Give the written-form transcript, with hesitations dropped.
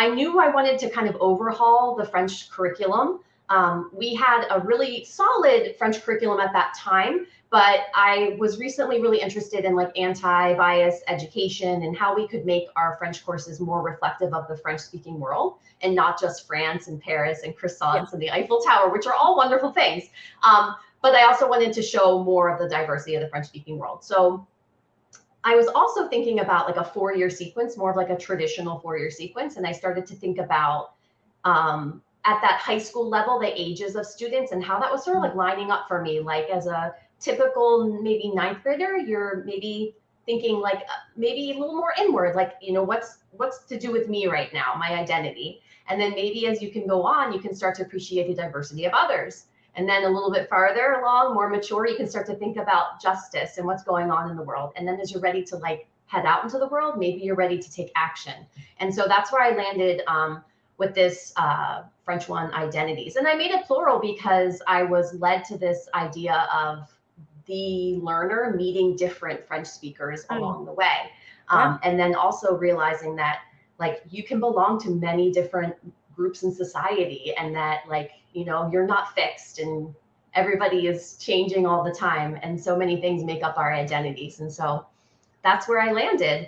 I knew I wanted to kind of overhaul the French curriculum. We had a really solid French curriculum at that time, but I was recently really interested in like anti-bias education and how we could make our French courses more reflective of the French-speaking world and not just France and Paris and croissants and the Eiffel Tower, which are all wonderful things. But I also wanted to show more of the diversity of the French-speaking world. So I was also thinking about like a 4-year sequence, more of like a traditional 4-year sequence. And I started to think about at that high school level, the ages of students and how that was sort of like lining up for me. Like as a typical maybe 9th grader, you're maybe thinking like maybe a little more inward, like, you know, what's to do with me right now, my identity. And then maybe as you can go on, you can start to appreciate the diversity of others. And then a little bit farther along, more mature, you can start to think about justice and what's going on in the world. And then as you're ready to like head out into the world, maybe you're ready to take action. And so that's where I landed with this French 1 identities. And I made it plural because I was led to this idea of the learner meeting different French speakers along the way. And then also realizing that like you can belong to many different groups in society and that like, you know, you're not fixed and everybody is changing all the time. And so many things make up our identities. And so that's where I landed.